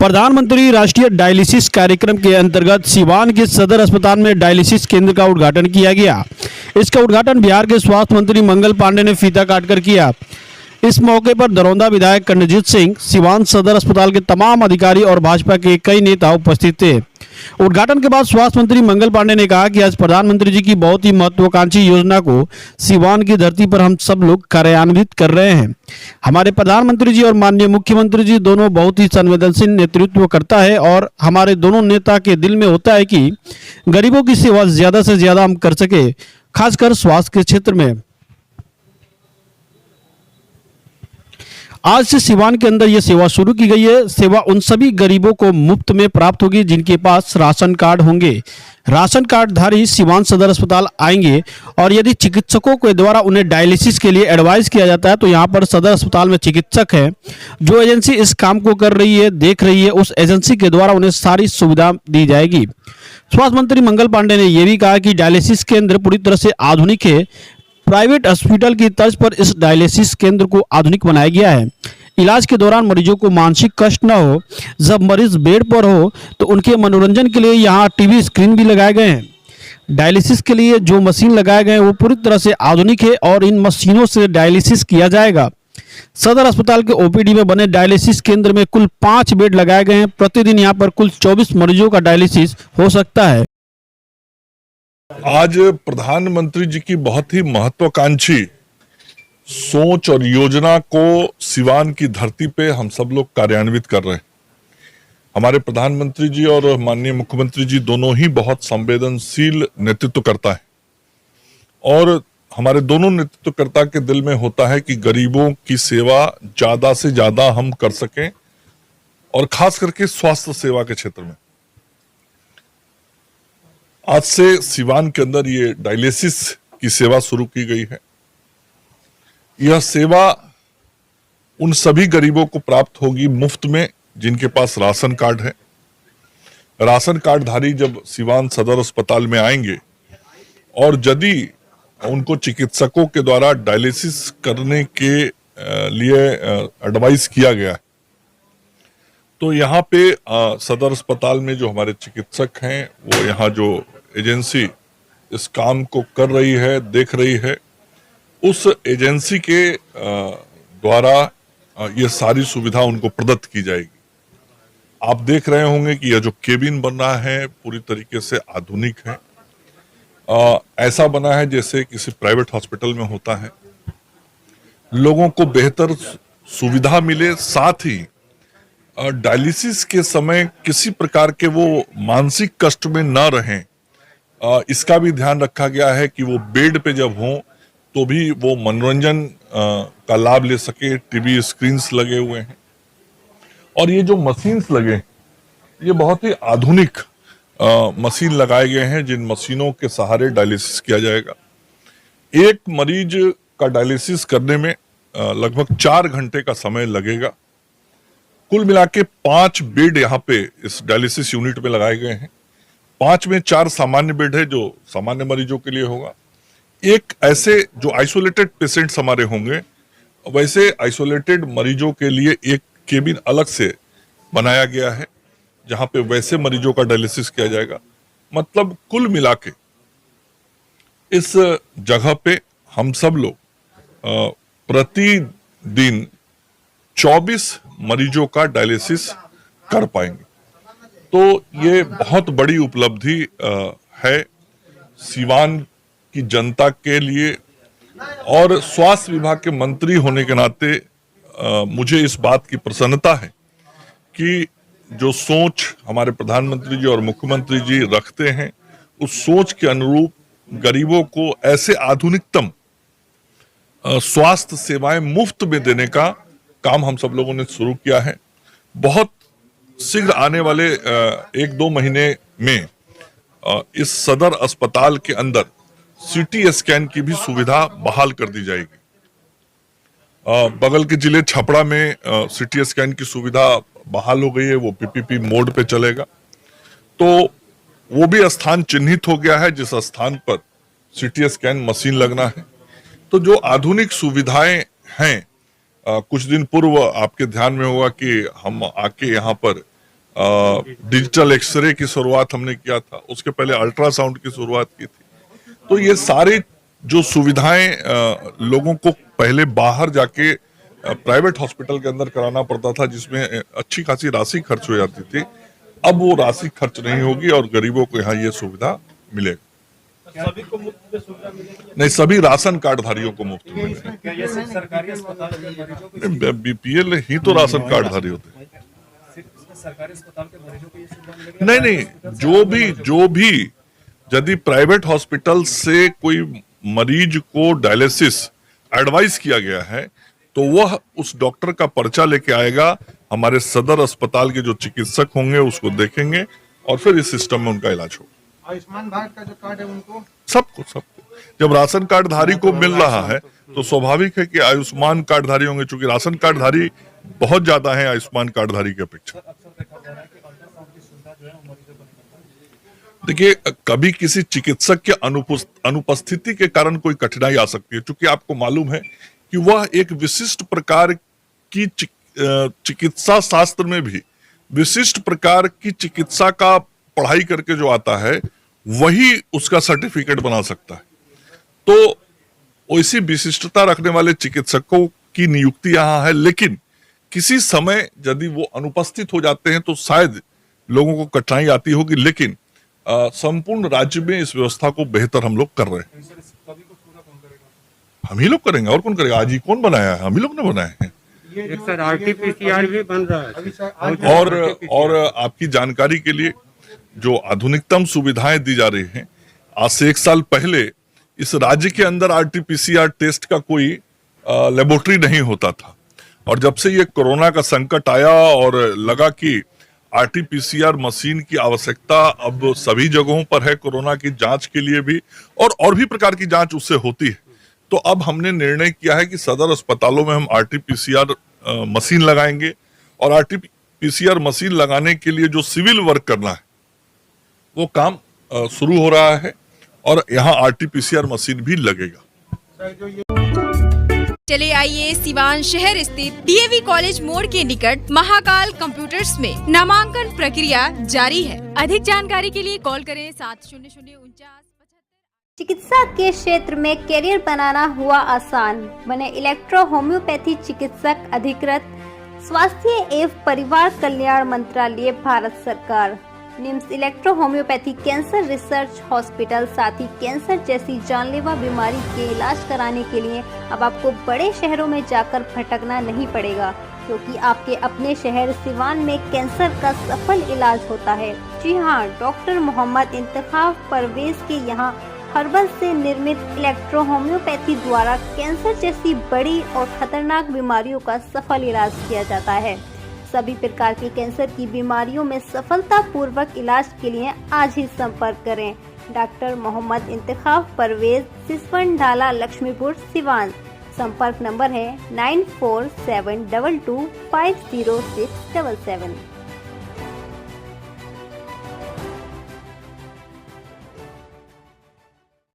प्रधानमंत्री राष्ट्रीय डायलिसिस कार्यक्रम के अंतर्गत सिवान के सदर अस्पताल में डायलिसिस केंद्र का उद्घाटन किया गया। इसका उद्घाटन बिहार के स्वास्थ्य मंत्री मंगल पांडे ने फीता काटकर किया। इस मौके पर दरौंदा विधायक कर्णजीत सिंह, सिवान सदर अस्पताल के तमाम अधिकारी और भाजपा के कई नेता उपस्थित थे। उद्घाटन के बाद स्वास्थ्य मंत्री मंगल पांडे ने कहा कि आज प्रधानमंत्री जी की बहुत ही महत्वाकांक्षी योजना को सिवान की धरती पर हम सब लोग कार्यान्वित कर रहे हैं। हमारे प्रधानमंत्री जी और माननीय मुख्यमंत्री जी दोनों बहुत ही संवेदनशील नेतृत्व करता है और हमारे दोनों नेता के दिल में होता है कि गरीबों की सेवा ज्यादा से ज्यादा हम कर सके, खासकर स्वास्थ्य के क्षेत्र में। आज से सिवान के अंदर यह सेवा शुरू की गई है। सेवा उन सभी गरीबों को मुफ्त में प्राप्त होगी जिनके पास राशन कार्ड होंगे। राशन कार्डधारी सिवान सदर अस्पताल आएंगे और यदि चिकित्सकों के द्वारा उन्हें डायलिसिस के लिए एडवाइस किया जाता है तो यहाँ पर सदर अस्पताल में चिकित्सक है, जो एजेंसी इस काम को कर रही है, देख रही है, उस एजेंसी के द्वारा उन्हें सारी सुविधा दी जाएगी। स्वास्थ्य मंत्री मंगल पांडे ने यह भी कहा कि डायलिसिस केंद्र पूरी तरह से आधुनिक है। प्राइवेट हॉस्पिटल की तर्ज पर इस डायलिसिस केंद्र को आधुनिक बनाया गया है। इलाज के दौरान मरीजों को मानसिक कष्ट न हो, जब मरीज बेड पर हो तो उनके मनोरंजन के लिए यहाँ टीवी स्क्रीन भी लगाए गए हैं। डायलिसिस के लिए जो मशीन लगाए गए हैं वो पूरी तरह से आधुनिक है और इन मशीनों से डायलिसिस किया जाएगा। सदर अस्पताल के ओपीडी में बने डायलिसिस केंद्र में कुल 5 बेड लगाए गए हैं। प्रतिदिन यहाँ पर कुल 24 मरीजों का डायलिसिस हो सकता है। आज प्रधानमंत्री जी की बहुत ही महत्वाकांक्षी सोच और योजना को सिवान की धरती पे हम सब लोग कार्यान्वित कर रहे हैं। हमारे प्रधानमंत्री जी और माननीय मुख्यमंत्री जी दोनों ही बहुत संवेदनशील नेतृत्व करता है और हमारे दोनों नेतृत्वकर्ता के दिल में होता है कि गरीबों की सेवा ज्यादा से ज्यादा हम कर सकें और खास करके स्वास्थ्य सेवा के क्षेत्र में। आज से सिवान के अंदर ये डायलिसिस की सेवा शुरू की गई है। यह सेवा उन सभी गरीबों को प्राप्त होगी मुफ्त में जिनके पास राशन कार्ड है। राशन कार्डधारी जब सिवान सदर अस्पताल में आएंगे और यदि उनको चिकित्सकों के द्वारा डायलिसिस करने के लिए एडवाइस किया गया है तो यहाँ पे सदर अस्पताल में जो हमारे चिकित्सक हैं, वो यहाँ जो एजेंसी इस काम को कर रही है, देख रही है, उस एजेंसी के द्वारा ये सारी सुविधा उनको प्रदत्त की जाएगी। आप देख रहे होंगे कि यह जो केबिन बन रहा है पूरी तरीके से आधुनिक है। ऐसा बना है जैसे किसी प्राइवेट हॉस्पिटल में होता है। लोगों को बेहतर सुविधा मिले, साथ ही डायलिसिस के समय किसी प्रकार के वो मानसिक कष्ट में न रहें, इसका भी ध्यान रखा गया है कि वो बेड पे जब हों तो भी वो मनोरंजन का लाभ ले सके। टीवी स्क्रीन्स लगे हुए हैं और ये जो मशीन्स लगे, ये बहुत ही आधुनिक मशीन लगाए गए हैं जिन मशीनों के सहारे डायलिसिस किया जाएगा। एक मरीज का डायलिसिस करने में लगभग 4 घंटे का समय लगेगा। कुल मिला के 5 बेड यहाँ पे इस डायलिसिस यूनिट में लगाए गए हैं। 5 में 4 सामान्य बेड है जो सामान्य मरीजों के लिए होगा। एक ऐसे जो आइसोलेटेड पेशेंट्स हमारे होंगे, वैसे आइसोलेटेड मरीजों के लिए एक केबिन अलग से बनाया गया है जहां पे वैसे मरीजों का डायलिसिस किया जाएगा। मतलब कुल मिला के इस जगह पे हम सब लोग प्रतिदिन 24 मरीजों का डायलिसिस कर पाएंगे। तो ये बहुत बड़ी उपलब्धि है सिवान की जनता के लिए और स्वास्थ्य विभाग के मंत्री होने के नाते मुझे इस बात की प्रसन्नता है कि जो सोच हमारे प्रधानमंत्री जी और मुख्यमंत्री जी रखते हैं, उस सोच के अनुरूप गरीबों को ऐसे आधुनिकतम स्वास्थ्य सेवाएं मुफ्त में देने का काम हम सब लोगों ने शुरू किया है। बहुत शीघ्र आने वाले 1-2 महीने में इस सदर अस्पताल के अंदर सीटी स्कैन की भी सुविधा बहाल कर दी जाएगी। बगल के जिले छपरा में सीटी स्कैन की सुविधा बहाल हो गई है, वो पीपीपी मोड पे चलेगा। तो वो भी स्थान चिन्हित हो गया है जिस स्थान पर सीटी स्कैन मशीन लगना है। तो जो आधुनिक सुविधाएं हैं, कुछ दिन पूर्व आपके ध्यान में होगा कि हम आके यहाँ पर डिजिटल एक्सरे की शुरुआत हमने किया था, उसके पहले अल्ट्रासाउंड की शुरुआत की थी। तो ये सारे जो सुविधाएं लोगों को पहले बाहर जाके प्राइवेट हॉस्पिटल के अंदर कराना पड़ता था, जिसमें अच्छी खासी राशि खर्च हो जाती थी, अब वो राशि खर्च नहीं होगी और गरीबों को यहाँ ये सुविधा मिलेगी। सभी को मुफ्त में सुविधा मिलेगी? नहीं, सभी राशन कार्ड धारियों को मुफ्त मिलेगी। क्या ये सिर्फ सरकारी अस्पताल के मरीजों को? बीपीएल ही तो राशन कार्ड धारी होते हैं। सिर्फ सरकारी अस्पताल के मरीजों को ये सुविधा मिलेगी? नहीं, जो भी यदि प्राइवेट हॉस्पिटल से कोई मरीज को डायलिसिस एडवाइस किया गया है तो वह उस डॉक्टर का पर्चा लेके आएगा, हमारे सदर अस्पताल के जो चिकित्सक होंगे उसको देखेंगे और फिर इस सिस्टम में उनका इलाज होगा। आयुष्मान भारत का जो कार्ड है उनको सबको जब राशन कार्ड धारी को मिल रहा है तो स्वाभाविक है कि आयुष्मान कार्ड धारी होंगे, चूंकि राशन कार्ड धारी बहुत ज्यादा है आयुष्मान कार्ड धारी की अपेक्षा। देखिए, कभी किसी चिकित्सक के अनुपस्थिति के कारण कोई कठिनाई आ सकती है, क्योंकि आपको मालूम है कि वह एक विशिष्ट प्रकार की चिकित्सा शास्त्र में भी विशिष्ट प्रकार की चिकित्सा का पढ़ाई करके जो आता है वही उसका सर्टिफिकेट बना सकता है। तो ऐसी विशिष्टता रखने वाले चिकित्सकों की नियुक्ति यहाँ है, लेकिन किसी समय यदि वो अनुपस्थित हो जाते हैं तो शायद लोगों को कठिनाई आती होगी, लेकिन संपूर्ण राज्य में इस व्यवस्था को बेहतर हम लोग कर रहे हैं। हम ही लोग करेंगे, और कौन करेगा? आज ही कौन बनाया है? हम ही लोग ने बनाए हैं। एक सर आरटीपीसीआर भी बन रहा है। और आपकी जानकारी के लिए जो आधुनिकतम सुविधाएं दी जा रही हैं, आज से 1 साल पहले इस राज्य के अंदर आरटीपीसीआर टेस्ट का कोई लेबोरेटरी नहीं होता था, और जब से ये कोरोना का संकट आया और लगा कि आरटीपीसीआर मशीन की आवश्यकता अब सभी जगहों पर है, कोरोना की जांच के लिए भी और भी प्रकार की जांच उससे होती है, तो अब हमने निर्णय किया है कि सदर अस्पतालों में हम आरटीपीसीआर मशीन लगाएंगे, और आरटीपीसीआर मशीन लगाने के लिए जो सिविल वर्क करना है वो काम शुरू हो रहा है, और यहाँ आरटीपीसीआर मशीन भी लगेगा। चले आइए सिवान शहर स्थित डीएवी कॉलेज मोड़ के निकट महाकाल कंप्यूटर्स में नामांकन प्रक्रिया जारी है। अधिक जानकारी के लिए कॉल करें 70049। चिकित्सा के क्षेत्र में करियर बनाना हुआ आसान। बने इलेक्ट्रो होम्योपैथी चिकित्सक अधिकृत स्वास्थ्य एवं परिवार कल्याण मंत्रालय भारत सरकार। NIMS electro homeopathy cancer research hospital, साथ ही कैंसर जैसी जानलेवा बीमारी के इलाज कराने के लिए अब आपको बड़े शहरों में जाकर भटकना नहीं पड़ेगा, क्योंकि आपके अपने शहर सिवान में कैंसर का सफल इलाज होता है। जी हाँ, डॉक्टर मोहम्मद इंतखाब परवेज के यहाँ हर्बल से निर्मित इलेक्ट्रो होम्योपैथी द्वारा कैंसर जैसी बड़ी और खतरनाक बीमारियों का सफल इलाज किया जाता है। सभी प्रकार की कैंसर की बीमारियों में सफलतापूर्वक इलाज के लिए आज ही संपर्क करें। डॉक्टर मोहम्मद इंतखाब परवेज, सिसवन ढाला, लक्ष्मीपुर, सिवान। संपर्क नंबर है 9472250677।